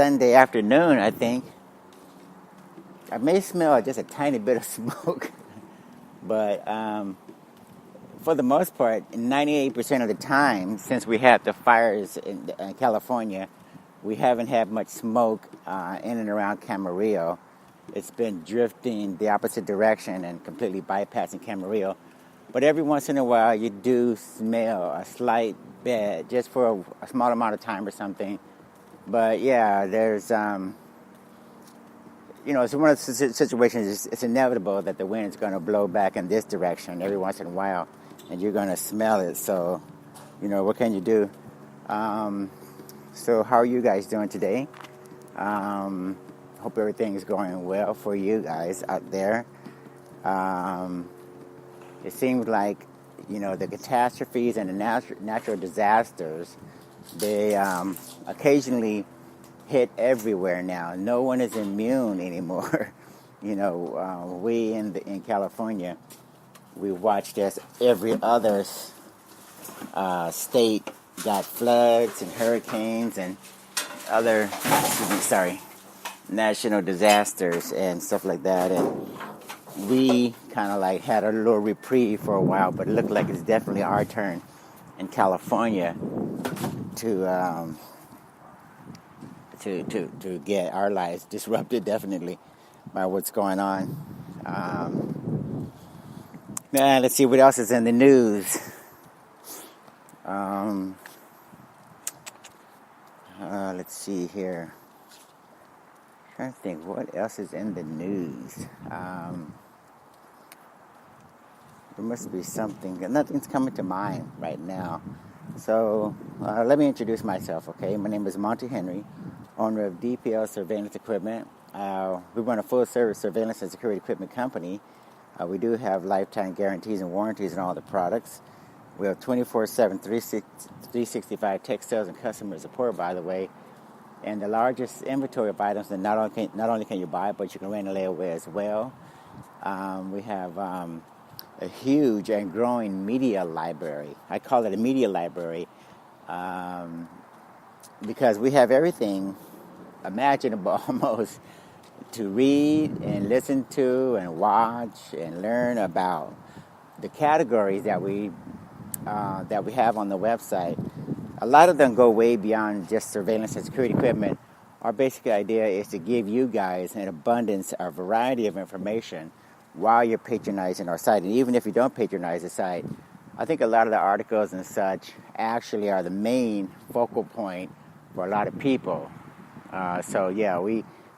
Sunday afternoon, I think. I may smell just a tiny bit of smoke, but for the most part, 98% of the time, since we had the fires in California, we haven't had much smoke in and around Camarillo. It's been drifting the opposite direction and completely bypassing Camarillo. But every once in a while, you do smell a slight bit, just for a small amount of time or something. But yeah, there's, it's one of the situations, it's inevitable that the wind is going to blow back in this direction every once in a while, and you're going to smell it. So, what can you do? So how are you guys doing today? Hope everything is going well for you guys out there. It seems like, the catastrophes and the natural disasters, they occasionally hit everywhere now. No one is immune anymore. We in California, we watched as every other state got floods and hurricanes and other, national disasters and stuff like that. And we kind of like had a little reprieve for a while, but it looked like it's definitely our turn in California to get our lives disrupted, definitely, by what's going on. Now let's see what else is in the news. Let's see here. I'm trying to think what else is in the news. There must be something. Nothing's coming to mind right now. So let me introduce myself, okay? My name is Monty Henry, owner of DPL Surveillance Equipment. We run a full-service surveillance and security equipment company. We do have lifetime guarantees and warranties on all the products. We have 24/7, 365 tech sales and customer support, by the way. And the largest inventory of items that not only can you buy, but you can rent and lay away as well. We have a huge and growing media library. I call it a media library because we have everything imaginable almost to read and listen to and watch and learn about. The categories that we have on the website, a lot of them go way beyond just surveillance and security equipment. Our basic idea is to give you guys an abundance, a variety of information while you're patronizing our site. And even if you don't patronize the site, I think a lot of the articles and such actually are the main focal point for a lot of people.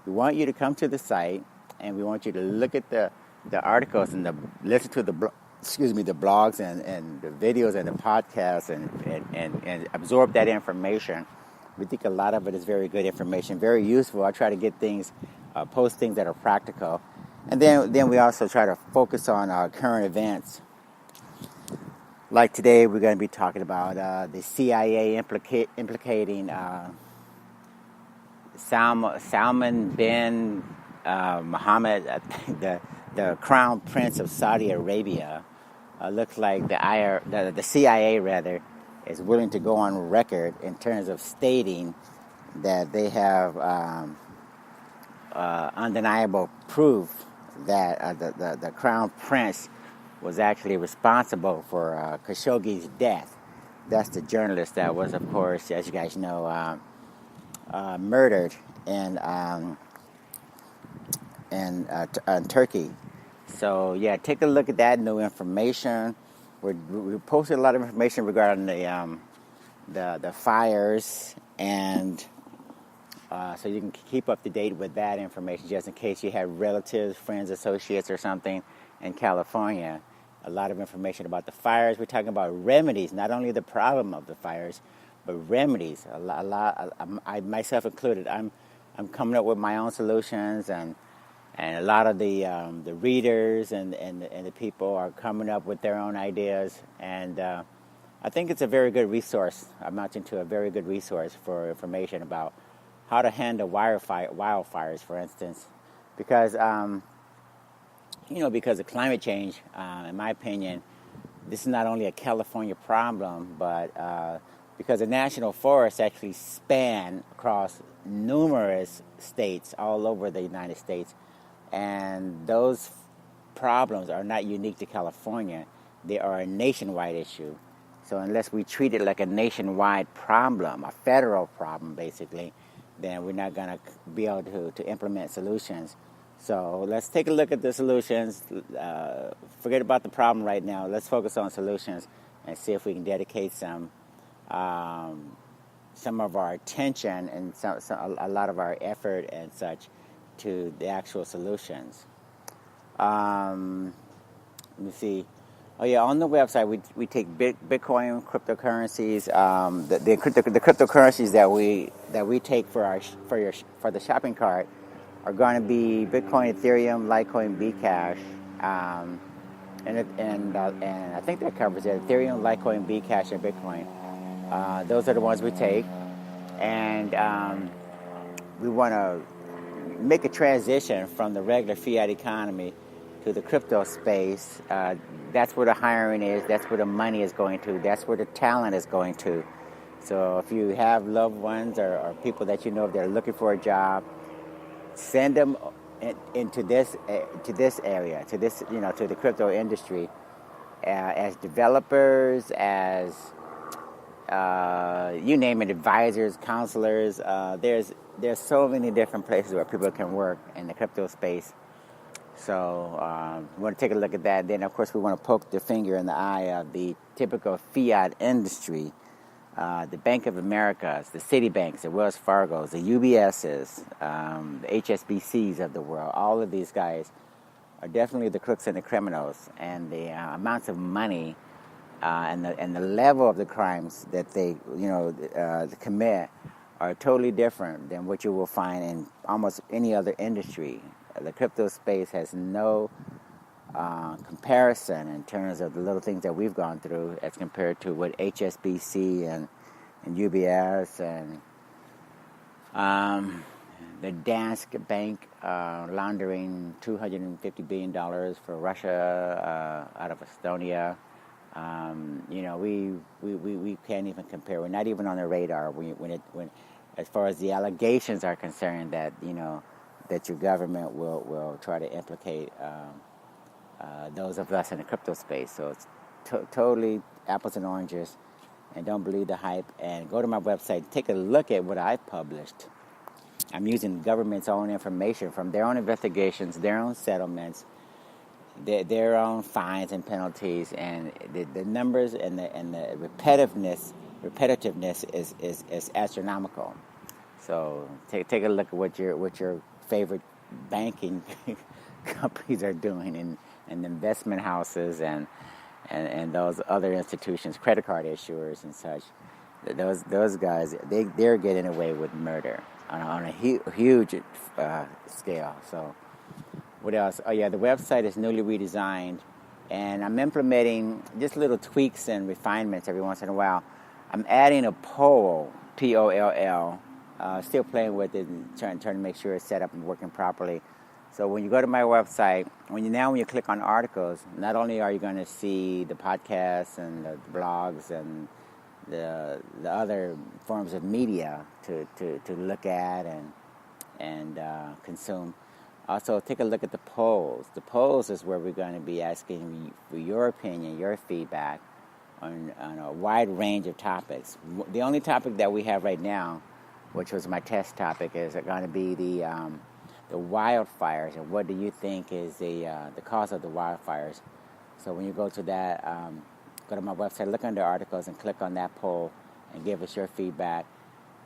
We want you to come to the site, and we want you to look at the articles and listen to the blogs and the videos and the podcasts and absorb that information. We think a lot of it is very good information, very useful. I try to get post things that are practical. And then we also try to focus on our current events. Like today, we're going to be talking about the CIA implicating Salman bin Mohammed, the Crown Prince of Saudi Arabia. Looks like the CIA is willing to go on record in terms of stating that they have undeniable proof that the Crown Prince was actually responsible for Khashoggi's death. That's the journalist that was, of course, as you guys know, murdered in Turkey. So yeah, take a look at that new information. We posted a lot of information regarding the fires, and so you can keep up to date with that information just in case you have relatives, friends, associates, or something in California. A lot of information about the fires. We're talking about remedies, not only the problem of the fires, but remedies. A lot. I myself included. I'm coming up with my own solutions, and a lot of the readers and the people are coming up with their own ideas. And I think it's a very good resource. I'm amounting to a very good resource for information about how to handle wildfires, for instance, because because of climate change. In my opinion, this is not only a California problem, but because the national forests actually span across numerous states all over the United States, and those problems are not unique to California. They are a nationwide issue. So unless we treat it like a nationwide problem, a federal problem basically, then we're not going to be able to implement solutions. So let's take a look at the solutions. Forget about the problem right now. Let's focus on solutions and see if we can dedicate some of our attention and a lot of our effort and such to the actual solutions. Let me see. Oh yeah, on the website we take Bitcoin, cryptocurrencies. The cryptocurrencies that we take for the shopping cart are going to be Bitcoin, Ethereum, Litecoin, Bcash, and I think that covers it. Ethereum, Litecoin, Bcash, and Bitcoin. Those are the ones we take, and we want to make a transition from the regular fiat economy to the crypto space. That's where the hiring is. That's where the money is going to. That's where the talent is going to. So if you have loved ones or people that you know that are looking for a job, send them into this area, to the crypto industry, as developers, as you name it, advisors, counselors. There's so many different places where people can work in the crypto space. So we want to take a look at that. Then, of course, we want to poke the finger in the eye of the typical fiat industry, the Bank of Americas, the Citibanks, the Wells Fargos, the UBSs, the HSBCs of the world. All of these guys are definitely the crooks and the criminals, and the amounts of money and the level of the crimes that they commit are totally different than what you will find in almost any other industry. The crypto space has no comparison in terms of the little things that we've gone through as compared to what HSBC and UBS and the Danske Bank laundering $250 billion for Russia out of Estonia. We can't even compare. We're not even on the radar when as far as the allegations are concerned that that your government will try to implicate those of us in the crypto space. So it's totally apples and oranges, and don't believe the hype. And go to my website, take a look at what I've published. I'm using the government's own information from their own investigations, their own settlements, their own fines and penalties, and the numbers and the repetitiveness is astronomical. So take a look at what your favorite banking companies are doing, and investment houses and those other institutions, credit card issuers and such. Those guys, they're getting away with murder on a huge scale. So what else? Oh yeah, the website is newly redesigned, and I'm implementing just little tweaks and refinements every once in a while. I'm adding a poll, POLL. Still playing with it and trying to make sure it's set up and working properly. So when you go to my website, when you click on articles, not only are you going to see the podcasts and the blogs and the other forms of media to look at and consume, also take a look at the polls. The polls is where we're going to be asking for your opinion, your feedback on a wide range of topics. The only topic that we have right now, which was my test topic, is going to be the wildfires, and what do you think is the cause of the wildfires. So when you go to that, go to my website, look under articles, and click on that poll, and give us your feedback.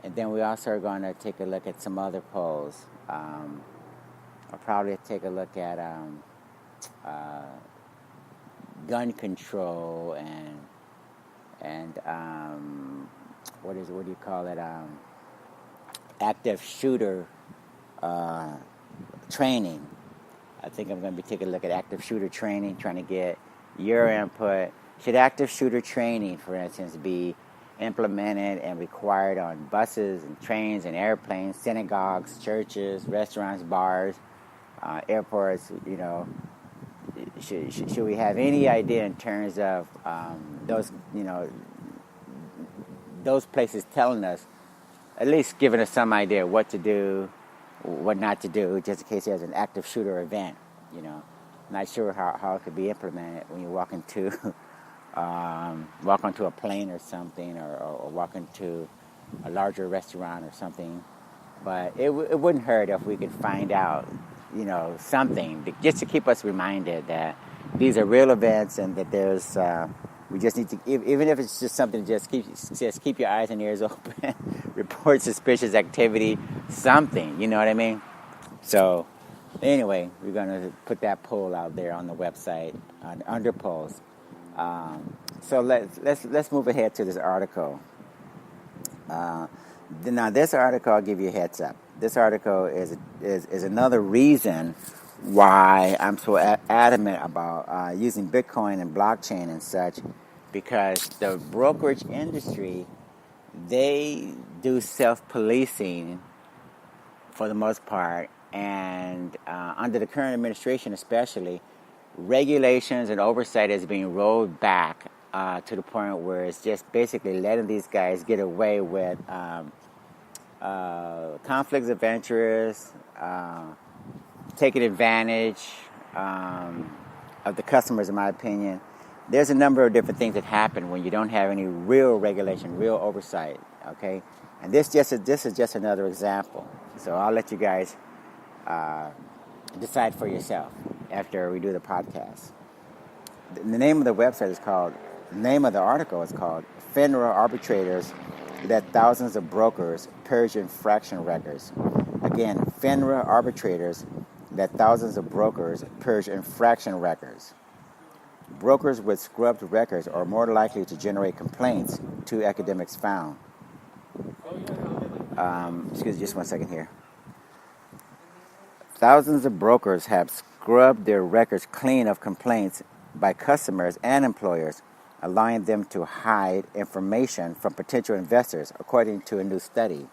And then we also are going to take a look at some other polls. I'll probably take a look at gun control and what do you call it? Active shooter training. I think I'm going to be taking a look at active shooter training, trying to get your input. Should active shooter training, for instance, be implemented and required on buses and trains and airplanes, synagogues, churches, restaurants, bars, airports? Should we have any idea in terms of those places telling us at least giving us some idea of what to do, what not to do, just in case there's an active shooter event. Not sure how it could be implemented when you walk into walk onto a plane or something, or walk into a larger restaurant or something. But it wouldn't hurt if we could find out, something just to keep us reminded that these are real events and that there's we just need to, even if it's just something, just keep your eyes and ears open, report suspicious activity, something. You know what I mean? So anyway, we're gonna put that poll out there on the website under polls. So let's move ahead to this article. Now, this article, I'll give you a heads up. This article is another reason why I'm so adamant about using Bitcoin and blockchain and such, because the brokerage industry, they do self-policing for the most part, and under the current administration especially, regulations and oversight is being rolled back to the point where it's just basically letting these guys get away with conflicts of interest, taking advantage of the customers, in my opinion. There's a number of different things that happen when you don't have any real regulation, real oversight, okay? And this is just another example. So I'll let you guys decide for yourself after we do the podcast. The name of the website is called, the name of the article is called Finra Arbitrators Let Thousands of Brokers Purge Infraction Records. Again, Finra Arbitrators Let Thousands of Brokers Purge Infraction Records. Brokers with scrubbed records are more likely to generate complaints, two academics found. Excuse me, just one second here. Thousands of brokers have scrubbed their records clean of complaints by customers and employers, allowing them to hide information from potential investors, according to a new study.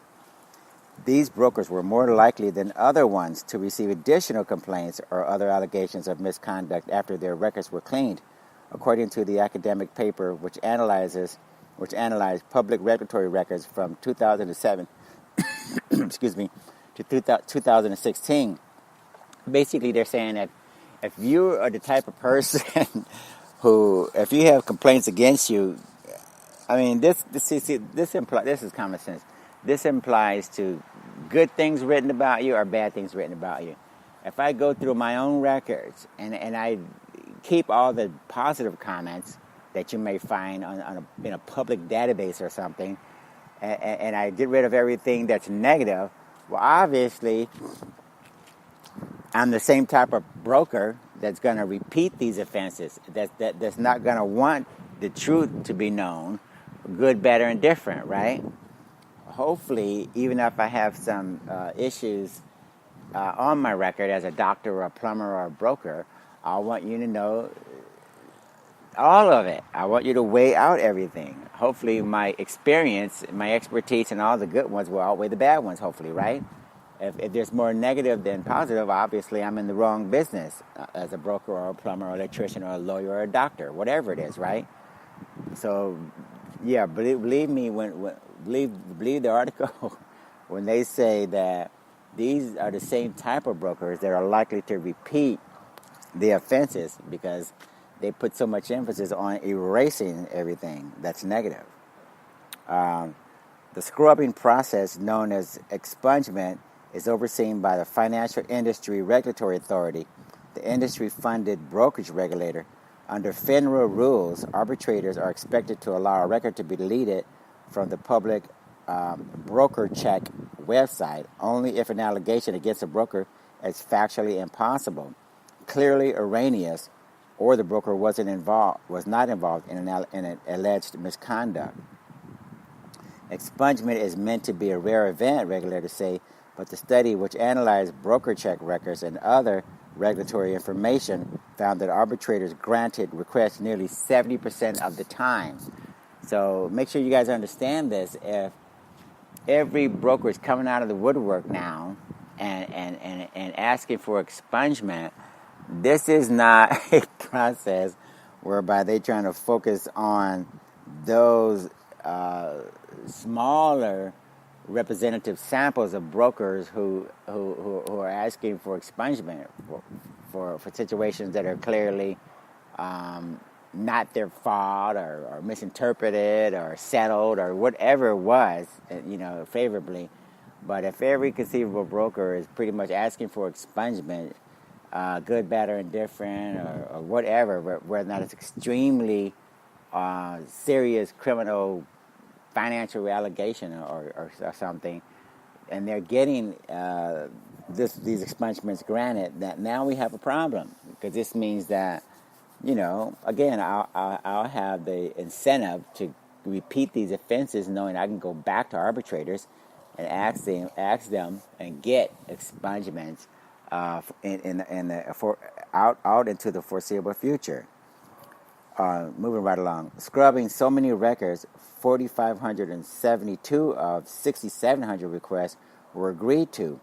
These brokers were more likely than other ones to receive additional complaints or other allegations of misconduct after their records were cleaned, according to the academic paper which analyzed public regulatory records from 2007 excuse me, to 2016. Basically, they're saying that if you are the type of person who, if you have complaints against you, I mean, this is common sense. This implies to good things written about you or bad things written about you. If I go through my own records and I keep all the positive comments that you may find in a public database or something, and I get rid of everything that's negative, well, obviously, I'm the same type of broker that's going to repeat these offenses, that's not going to want the truth to be known, good, better, and different, right? Hopefully, even if I have some issues on my record as a doctor or a plumber or a broker, I want you to know all of it. I want you to weigh out everything. Hopefully, my experience, my expertise, and all the good ones will outweigh the bad ones, hopefully, right? If there's more negative than positive, obviously I'm in the wrong business as a broker or a plumber or electrician or a lawyer or a doctor, whatever it is, right? So, yeah, believe me, believe the article when they say that these are the same type of brokers that are likely to repeat the offenses because they put so much emphasis on erasing everything that's negative. The scrubbing process, known as expungement, is overseen by the Financial Industry Regulatory Authority, the industry-funded brokerage regulator. Under FINRA rules, arbitrators are expected to allow a record to be deleted from the public broker check website only if an allegation against a broker is factually impossible, clearly erroneous, or the broker was not involved in an alleged misconduct. Expungement is meant to be a rare event, regulators say, but the study, which analyzed broker check records and other regulatory information, found that arbitrators granted requests nearly 70% of the time. So make sure you guys understand this. If every broker is coming out of the woodwork now and asking for expungement, this is not a process whereby they're trying to focus on those smaller representative samples of brokers who are asking for expungement for situations that are clearly not their fault or misinterpreted or settled or whatever it was, favorably. But if every conceivable broker is pretty much asking for expungement, good, bad, or indifferent, or whatever, whether or not it's extremely serious criminal financial allegation or something, and they're getting these expungements granted, that now we have a problem, because this means that, again, I'll have the incentive to repeat these offenses, knowing I can go back to arbitrators and ask them and get expungements out into the foreseeable future. Moving right along, scrubbing so many records, 4,572 of 6,700 requests were agreed to.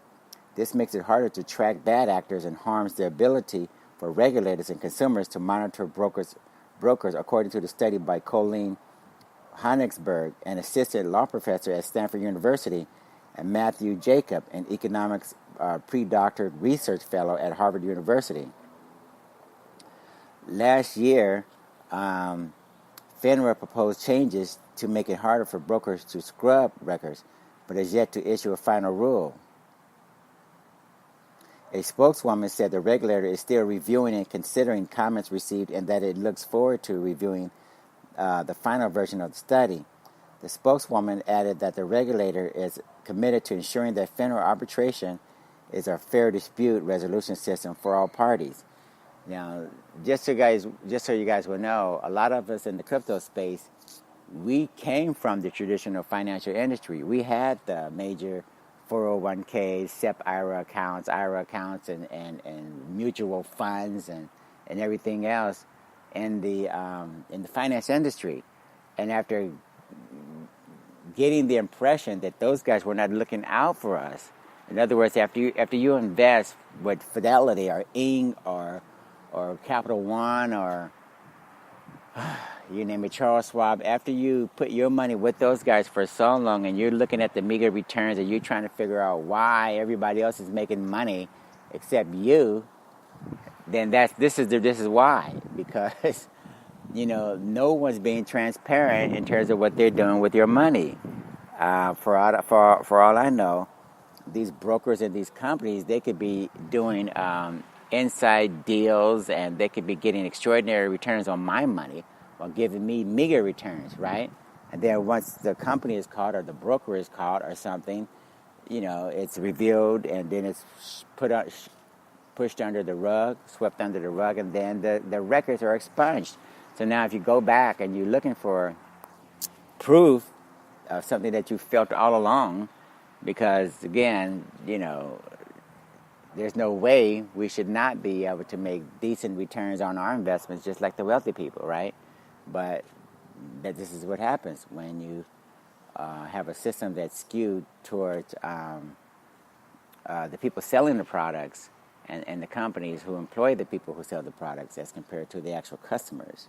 This makes it harder to track bad actors and harms the ability for regulators and consumers to monitor brokers, according to the study by Colleen Honigsberg, an assistant law professor at Stanford University, and Matthew Jacob, an economics pre-doctoral research fellow at Harvard University. Last year, Finra proposed changes to make it harder for brokers to scrub records, but has yet to issue a final rule. A spokeswoman said the regulator is still reviewing and considering comments received, and that it looks forward to reviewing the final version of the study. The spokeswoman added that the regulator is committed to ensuring that Finra arbitration is a fair dispute resolution system for all parties. Now, just so you guys will know, a lot of us in the crypto space, we came from the traditional financial industry. We had the major 401ks, SEP IRA accounts, and mutual funds and everything else in the finance industry. And after getting the impression that those guys were not looking out for us, in other words, after you invest with Fidelity or Ing or Capital One or you name it, Charles Schwab, after you put your money with those guys for so long and you're looking at the meager returns and you're trying to figure out why everybody else is making money except you, then this is why. Because no one's being transparent in terms of what they're doing with your money. For all I know, these brokers and these companies, they could be doing inside deals, and they could be getting extraordinary returns on my money while giving me meager returns, right? And then once the company is caught or the broker is caught or something, it's revealed, and then it's pushed under the rug, swept under the rug, and then the records are expunged. So now if you go back and you're looking for proof of something that you felt all along, because again, there's no way we should not be able to make decent returns on our investments just like the wealthy people, right? But this is what happens when you have a system that's skewed towards the people selling the products and the companies who employ the people who sell the products as compared to the actual customers.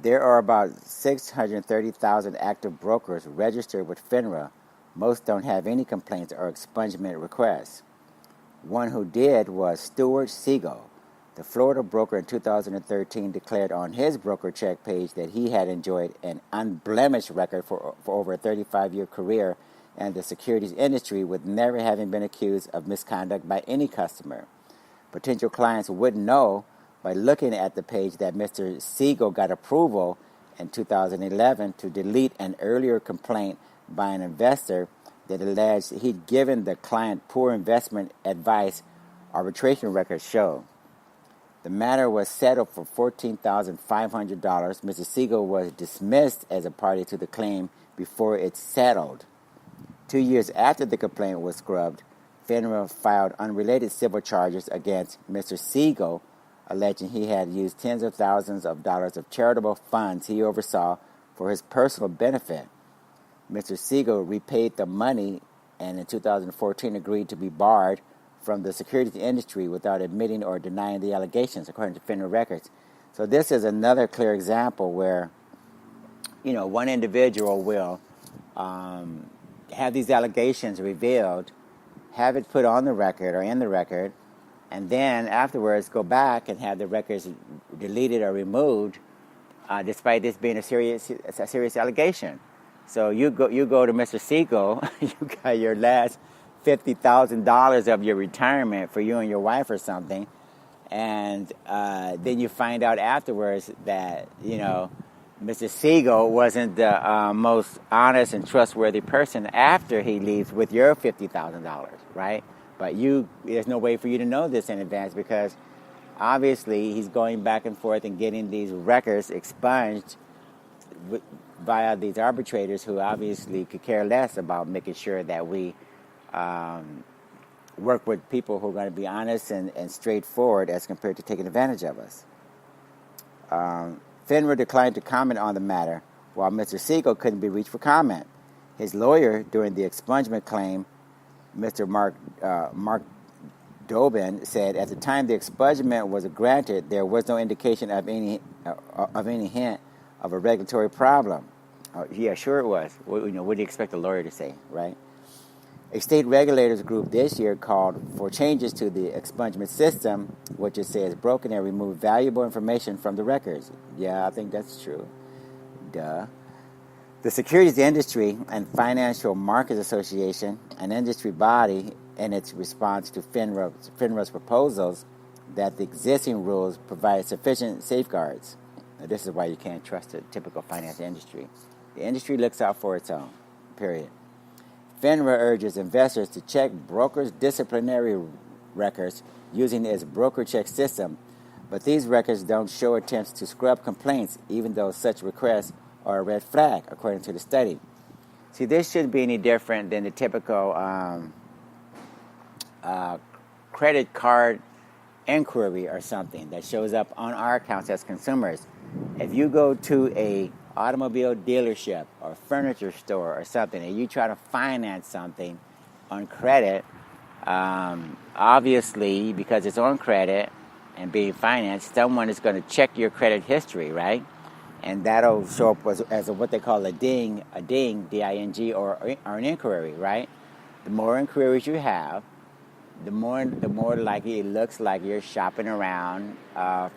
There are about 630,000 active brokers registered with Finra. Most don't have any complaints or expungement requests. One who did was Stuart Siegel. The Florida broker in 2013 declared on his broker check page that he had enjoyed an unblemished record for over a 35-year career in the securities industry, with never having been accused of misconduct by any customer. Potential clients would know by looking at the page that Mr. Siegel got approval in 2011 to delete an earlier complaint by an investor that alleged he'd given the client poor investment advice, arbitration records show. The matter was settled for $14,500. Mr. Siegel was dismissed as a party to the claim before it settled. 2 years after the complaint was scrubbed, Finra filed unrelated civil charges against Mr. Siegel, alleging he had used tens of thousands of dollars of charitable funds he oversaw for his personal benefit. Mr. Siegel repaid the money and in 2014 agreed to be barred from the securities industry without admitting or denying the allegations, according to Finra records. So this is another clear example where, one individual will have these allegations revealed, have it put on the record or in the record, and then afterwards go back and have the records deleted or removed, despite this being a serious allegation. So you go to Mr. Siegel, you got your last $50,000 of your retirement for you and your wife or something, and then you find out afterwards that Mr. Siegel wasn't the most honest and trustworthy person after he leaves with your $50,000, right? But there's no way for you to know this in advance, because obviously he's going back and forth and getting these records expunged via these arbitrators who obviously could care less about making sure that we work with people who are going to be honest and straightforward as compared to taking advantage of us. Finra declined to comment on the matter, while Mr. Siegel couldn't be reached for comment. His lawyer during the expungement claim, Mr. Mark Dobin, said at the time the expungement was granted, there was no indication of any hint of a regulatory problem. Yeah, sure it was. What do you expect a lawyer to say, right? A state regulators group this year called for changes to the expungement system, which it says broken and removed valuable information from the records. Yeah, I think that's true. Duh. The Securities Industry and Financial Markets Association, an industry body, in its response to FINRA's proposals that the existing rules provide sufficient safeguards. Now, this is why you can't trust the typical finance industry. The industry looks out for its own, period. FINRA urges investors to check brokers' disciplinary records using its broker check system, but these records don't show attempts to scrub complaints, even though such requests are a red flag, according to the study. See, this shouldn't be any different than the typical credit card inquiry or something that shows up on our accounts as consumers. If you go to a automobile dealership or furniture store or something and you try to finance something on credit, obviously because it's on credit and being financed, someone is going to check your credit history, right? And that'll show up as what they call a ding, D-I-N-G, or an inquiry, right? The more inquiries you have, the more likely it looks like you're shopping around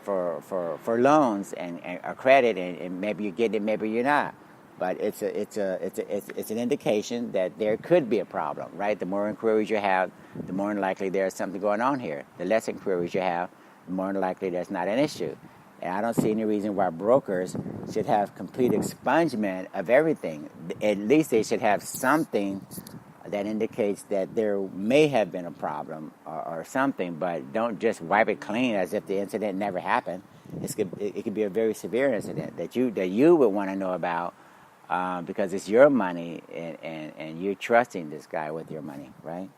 for loans and credit, and maybe you get it, maybe you're not. But it's an indication that there could be a problem, right? The more inquiries you have, the more likely there's something going on here. The less inquiries you have, the more likely there's not an issue. And I don't see any reason why brokers should have complete expungement of everything. At least they should have something that indicates that there may have been a problem or something, but don't just wipe it clean as if the incident never happened. It could be a very severe incident that you would want to know about because it's your money and you're trusting this guy with your money, right?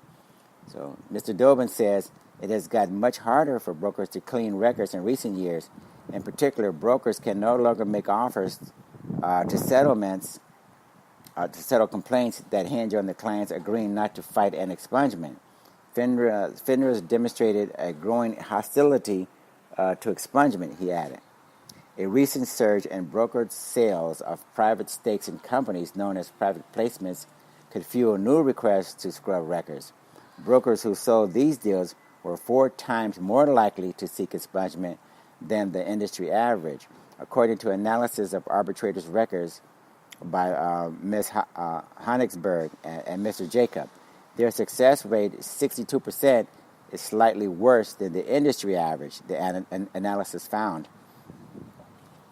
So Mr. Dobin says it has gotten much harder for brokers to clean records in recent years. In particular, brokers can no longer make offers to settle complaints that hinge on the clients agreeing not to fight an expungement. FINRA has demonstrated a growing hostility to expungement, he added. A recent surge in brokered sales of private stakes in companies known as private placements could fuel new requests to scrub records. Brokers who sold these deals were 4 times more likely to seek expungement than the industry average, according to analysis of arbitrators' records by Ms. Honigsberg and Mr. Jacob. Their success rate, 62%, is slightly worse than the industry average, the analysis found.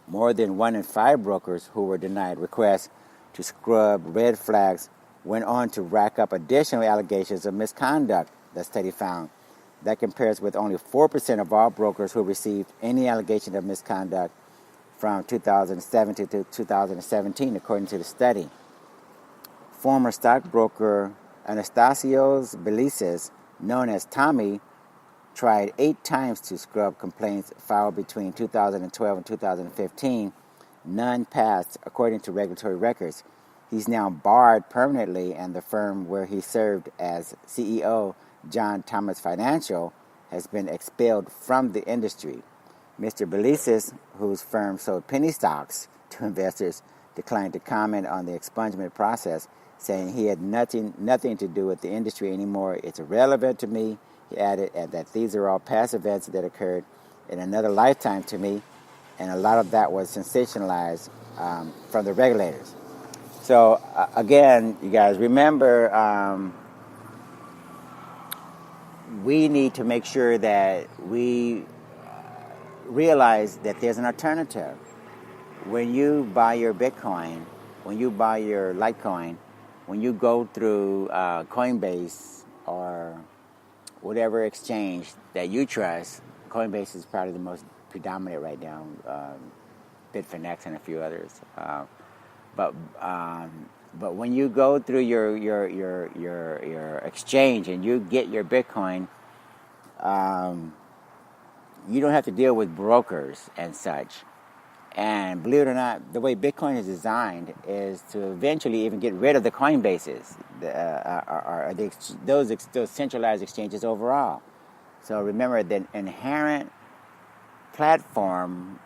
More than 1 in 5 brokers who were denied requests to scrub red flags went on to rack up additional allegations of misconduct, the study found. That compares with only 4% of all brokers who received any allegation of misconduct from 2007 to 2017, according to the study. Former stockbroker Anastasios Belises, known as Tommy, tried 8 times to scrub complaints filed between 2012 and 2015. None passed, according to regulatory records. He's now barred permanently, and the firm where he served as CEO, John Thomas Financial, has been expelled from the industry. Mr. Belises, whose firm sold penny stocks to investors, declined to comment on the expungement process, saying he had nothing to do with the industry anymore. It's irrelevant to me, he added, and that these are all past events that occurred in another lifetime to me, and a lot of that was sensationalized from the regulators. So, again, you guys, remember, we need to make sure that we realize that there's an alternative. When you buy your Bitcoin, when you buy your Litecoin, when you go through Coinbase or whatever exchange that you trust, Coinbase is probably the most predominant right now, Bitfinex and a few others. But when you go through your exchange and you get your Bitcoin, you don't have to deal with brokers and such. And believe it or not, the way Bitcoin is designed is to eventually even get rid of the Coinbases, those centralized exchanges overall. So remember, the inherent platform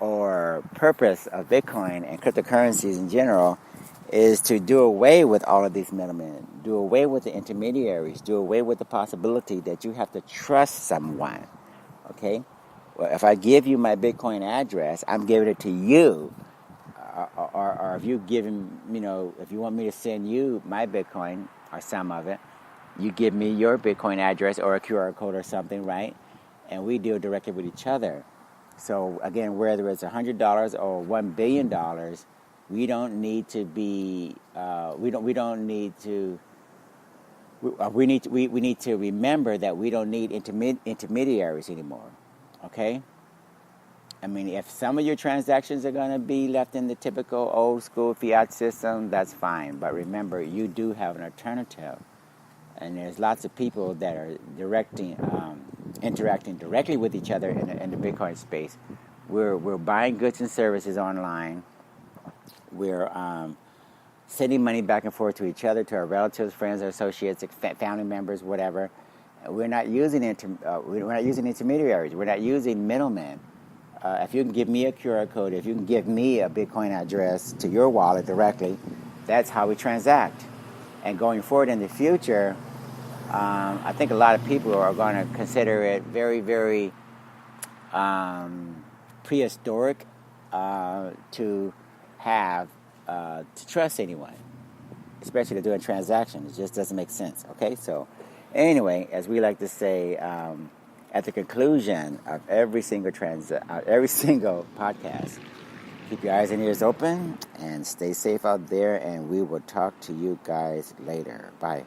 or purpose of Bitcoin and cryptocurrencies in general is to do away with all of these middlemen, do away with the intermediaries, do away with the possibility that you have to trust someone, okay? Well, if I give you my Bitcoin address, I'm giving it to you. Or if you give him, if you want me to send you my Bitcoin or some of it, you give me your Bitcoin address or a QR code or something, right? And we deal directly with each other. So again, whether it's $100 or $1 billion, we don't need to be. We need to remember that we don't need intermediaries anymore. Okay? I mean, if some of your transactions are going to be left in the typical old school fiat system, that's fine. But remember, you do have an alternative. And there's lots of people that are interacting directly with each other in the Bitcoin space. We're buying goods and services online. We're sending money back and forth to each other, to our relatives, friends, associates, family members, whatever. We're not using intermediaries. We're not using middlemen. If you can give me a QR code, if you can give me a Bitcoin address to your wallet directly, that's how we transact. And going forward in the future, I think a lot of people are going to consider it very, very prehistoric to have to trust anyone, especially to doing transactions. It just doesn't make sense. Okay, so anyway, as we like to say, at the conclusion of every single podcast, keep your eyes and ears open and stay safe out there. And we will talk to you guys later. Bye.